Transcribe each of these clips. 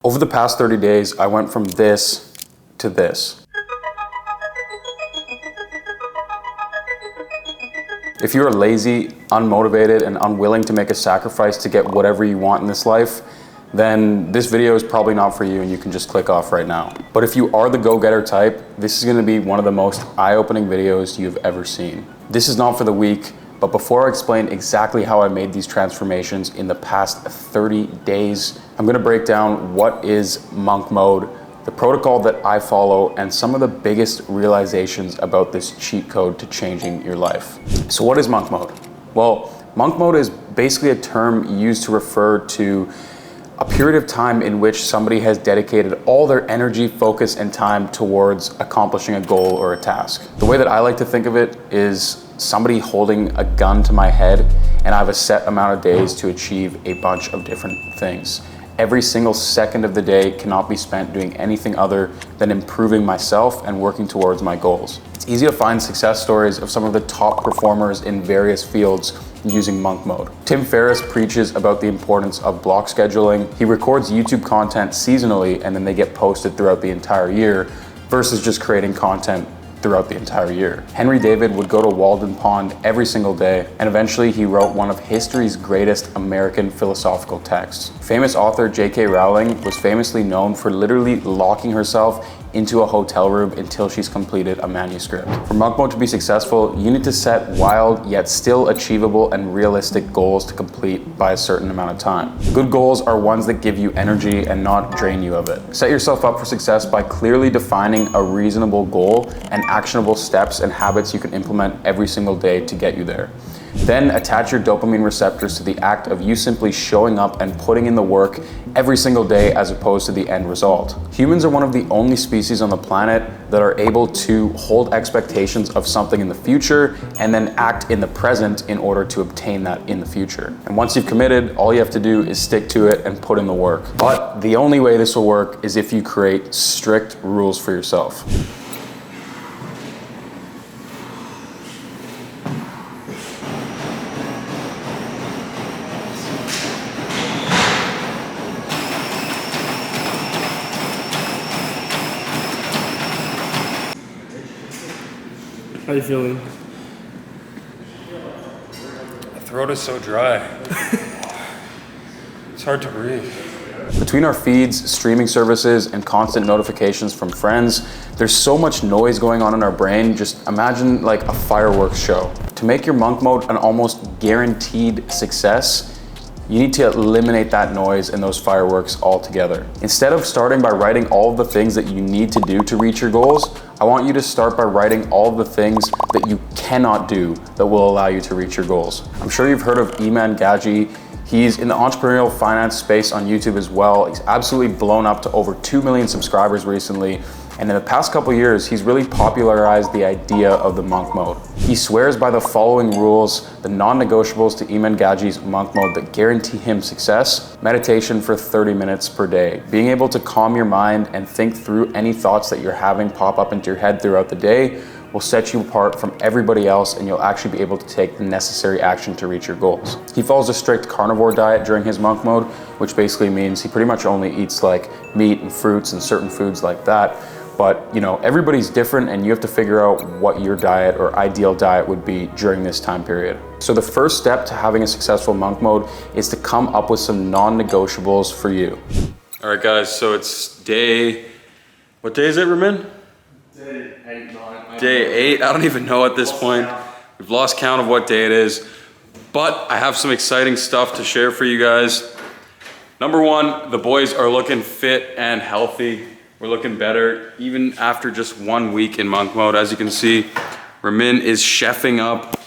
Over the past 30 days, I went from this to this. If you are lazy, unmotivated, and unwilling to make a sacrifice to get whatever you want in this life, then this video is probably not for you and you can just click off right now. But if you are the go-getter type, this is gonna be one of the most eye-opening videos you've ever seen. This is not for the weak, but before I explain exactly how I made these transformations in the past 30 days, I'm gonna break down what is monk mode, the protocol that I follow, and some of the biggest realizations about this cheat code to changing your life. So what is monk mode? Well, monk mode is basically a term used to refer to a period of time in which somebody has dedicated all their energy, focus, and time towards accomplishing a goal or a task. The way that I like to think of it is somebody holding a gun to my head and I have a set amount of days to achieve a bunch of different things. Every single second of the day cannot be spent doing anything other than improving myself and working towards my goals. It's easy to find success stories of some of the top performers in various fields using monk mode. Tim Ferriss preaches about the importance of block scheduling. He records YouTube content seasonally and then they get posted throughout the entire year versus just creating content throughout the entire year. Henry David would go to Walden Pond every single day, and eventually he wrote one of history's greatest American philosophical texts. Famous author J.K. Rowling was famously known for literally locking herself into a hotel room until she's completed a manuscript. For monk mode to be successful, you need to set wild yet still achievable and realistic goals to complete by a certain amount of time. Good goals are ones that give you energy and not drain you of it. Set yourself up for success by clearly defining a reasonable goal and actionable steps and habits you can implement every single day to get you there. Then attach your dopamine receptors to the act of you simply showing up and putting in the work every single day as opposed to the end result. Humans are one of the only species on the planet that are able to hold expectations of something in the future and then act in the present in order to obtain that in the future. And once you've committed, all you have to do is stick to it and put in the work. But the only way this will work is if you create strict rules for yourself. How you feeling? My throat is so dry. It's hard to breathe. Between our feeds, streaming services, and constant notifications from friends, there's so much noise going on in our brain. Just imagine like a fireworks show. To make your monk mode an almost guaranteed success, you need to eliminate that noise and those fireworks altogether. Instead of starting by writing all of the things that you need to do to reach your goals, I want you to start by writing all of the things that you cannot do that will allow you to reach your goals. I'm sure you've heard of Iman Gaji. He's in the entrepreneurial finance space on YouTube as well. He's absolutely blown up to over 2 million subscribers recently. And in the past couple years, he's really popularized the idea of the monk mode. He swears by the following rules, the non-negotiables to Iman Gaji's monk mode that guarantee him success: meditation for 30 minutes per day, being able to calm your mind and think through any thoughts that you're having pop up into your head throughout the day will set you apart from everybody else and you'll actually be able to take the necessary action to reach your goals. He follows a strict carnivore diet during his monk mode, which basically means he pretty much only eats like meat and fruits and certain foods like that. But you know, everybody's different and you have to figure out what your diet or ideal diet would be during this time period. So the first step to having a successful monk mode is to come up with some non-negotiables for you. All right guys, so it's what day is it, Ramin? Day 8, 9. Day 8, I don't even know at this point. We've lost count of what day it is, but I have some exciting stuff to share for you guys. Number one, the boys are looking fit and healthy. We're looking better even after just 1 week in monk mode. As you can see, Ramin is chefing up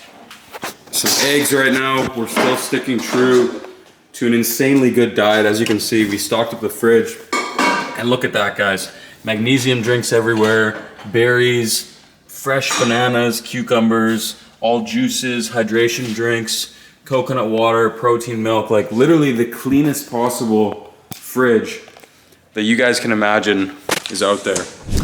some eggs right now. We're still sticking true to an insanely good diet. As you can see, we stocked up the fridge. And look at that, guys. Magnesium drinks everywhere, berries, fresh bananas, cucumbers, all juices, hydration drinks, coconut water, protein milk, like literally the cleanest possible fridge that you guys can imagine is out there.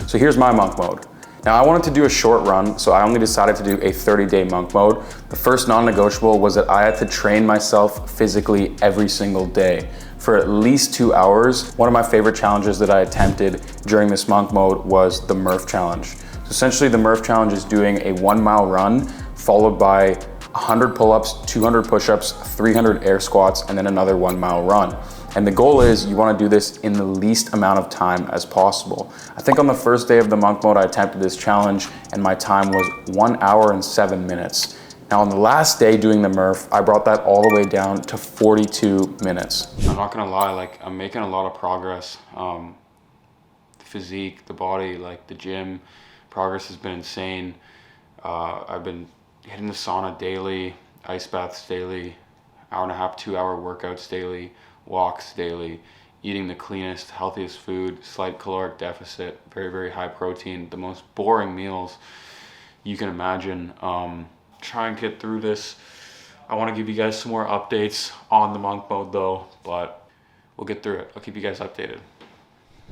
So here's my monk mode. Now I wanted to do a short run, so I only decided to do a 30-day monk mode. The first non-negotiable was that I had to train myself physically every single day. for at least 2 hours. One of my favorite challenges that I attempted during this monk mode was the Murph challenge. So essentially the Murph challenge is doing a 1 mile run followed by 100 pull-ups, 200 push-ups, 300 air squats, and then another 1 mile run. And the goal is you want to do this in the least amount of time as possible. I think on the first day of the monk mode, I attempted this challenge and my time was 1 hour and 7 minutes. Now on the last day doing the Murph, I brought that all the way down to 42 minutes. I'm not gonna lie, like I'm making a lot of progress. The physique, the body, like the gym, progress has been insane. I've been hitting the sauna daily, ice baths daily, hour and a half, 2 hour workouts daily, walks daily, eating the cleanest, healthiest food, slight caloric deficit, very, very high protein, the most boring meals you can imagine. Try and get through this. I want to give you guys some more updates on the monk mode though, but we'll get through it. I'll keep you guys updated.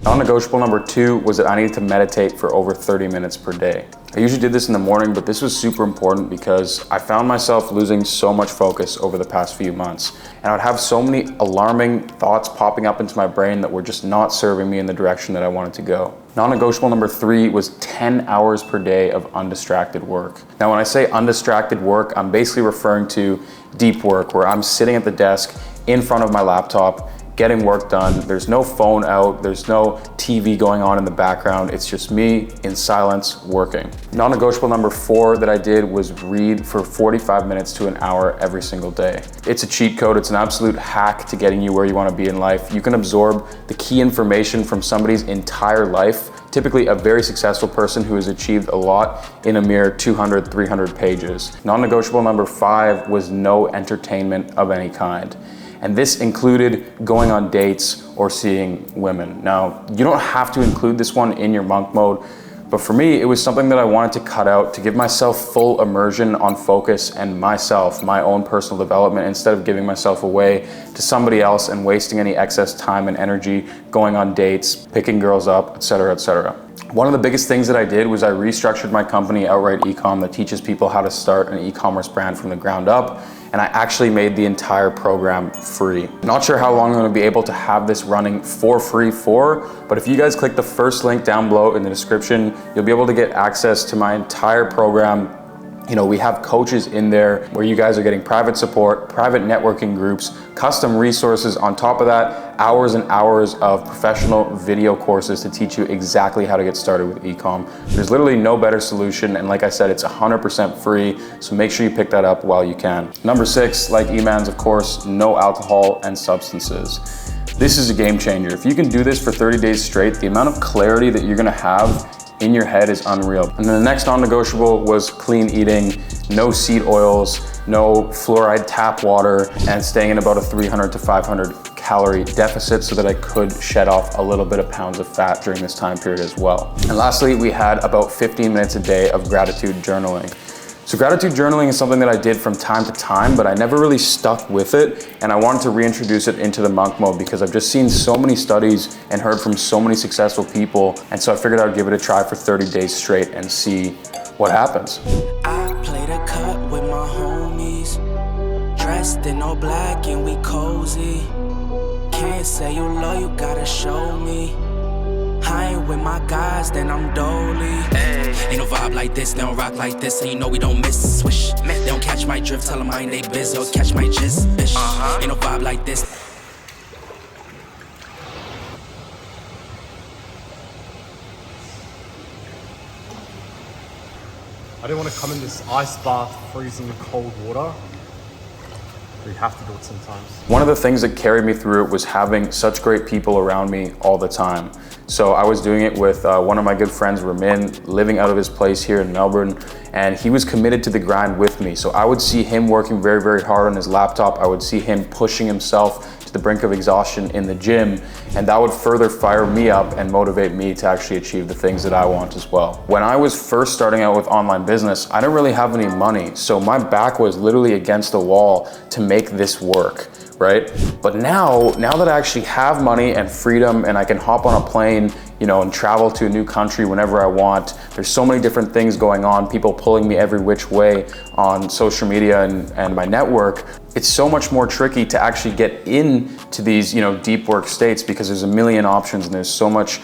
Non-negotiable number 2 was that I needed to meditate for over 30 minutes per day. I usually did this in the morning, but this was super important because I found myself losing so much focus over the past few months. And I would have so many alarming thoughts popping up into my brain that were just not serving me in the direction that I wanted to go. Non-negotiable number 3 was 10 hours per day of undistracted work. Now, when I say undistracted work, I'm basically referring to deep work where I'm sitting at the desk in front of my laptop, getting work done. There's no phone out, there's no TV going on in the background. It's just me in silence working. Non-negotiable number 4 that I did was read for 45 minutes to an hour every single day. It's a cheat code, it's an absolute hack to getting you where you want to be in life. You can absorb the key information from somebody's entire life, typically a very successful person who has achieved a lot in a mere 200, 300 pages. Non-negotiable number 5 was no entertainment of any kind. And this included going on dates or seeing women. Now, you don't have to include this one in your monk mode, but for me, it was something that I wanted to cut out to give myself full immersion on focus and myself, my own personal development, instead of giving myself away to somebody else and wasting any excess time and energy going on dates, picking girls up, etc., etc. One of the biggest things that I did was I restructured my company, Outright Ecom, that teaches people how to start an e-commerce brand from the ground up. And I actually made the entire program free. Not sure how long I'm gonna be able to have this running for free for, but if you guys click the first link down below in the description, you'll be able to get access to my entire program. You know, we have coaches in there where you guys are getting private support, private networking groups, custom resources. On top of that, hours and hours of professional video courses to teach you exactly how to get started with ecom. There's literally no better solution. And like I said, it's 100% free. So make sure you pick that up while you can. Number 6, like EMANs, of course, no alcohol and substances. This is a game changer. If you can do this for 30 days straight, the amount of clarity that you're gonna have in your head is unreal. And then the next non-negotiable was clean eating, no seed oils, no fluoride tap water, and staying in about a 300 to 500 calorie deficit so that I could shed off a little bit of pounds of fat during this time period as well. And lastly, we had about 15 minutes a day of gratitude journaling. So gratitude journaling is something that I did from time to time, but I never really stuck with it. And I wanted to reintroduce it into the monk mode because I've just seen so many studies and heard from so many successful people. And so I figured I'd give it a try for 30 days straight and see what happens. I played a cut with my homies, dressed in all black and we cozy. Can't say you love, you gotta show me. I ain't with my guys, then I'm dolly. Ain't no vibe like this, they don't rock like this, and you know we don't miss. Swish, they don't catch my drift, tell them I ain't they biz, they'll catch my gist, bitch. Ain't no vibe like this. I didn't want to come in this ice bath, freezing cold water. We have to do it sometimes. One of the things that carried me through it was having such great people around me all the time. So I was doing it with one of my good friends, Ramin, living out of his place here in Melbourne, and he was committed to the grind with me. So I would see him working very, very hard on his laptop. I would see him pushing himself to the brink of exhaustion in the gym, and that would further fire me up and motivate me to actually achieve the things that I want as well. When I was first starting out with online business, I didn't really have any money. So my back was literally against the wall to make this work, right? But now that I actually have money and freedom and I can hop on a plane, you know, and travel to a new country whenever I want, there's so many different things going on, people pulling me every which way on social media and my network. it's so much more tricky to actually get into these, deep work states because there's a million options and there's so much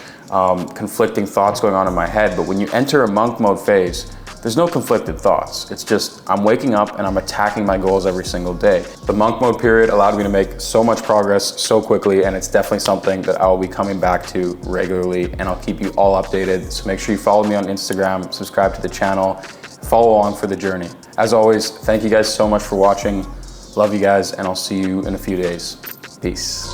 conflicting thoughts going on in my head. But when you enter a monk mode phase, there's no conflicted thoughts. It's just, I'm waking up and I'm attacking my goals every single day. The monk mode period allowed me to make so much progress so quickly, and it's definitely something that I will be coming back to regularly, and I'll keep you all updated. So make sure you follow me on Instagram, subscribe to the channel, follow along for the journey. As always, thank you guys so much for watching. Love you guys, and I'll see you in a few days. Peace.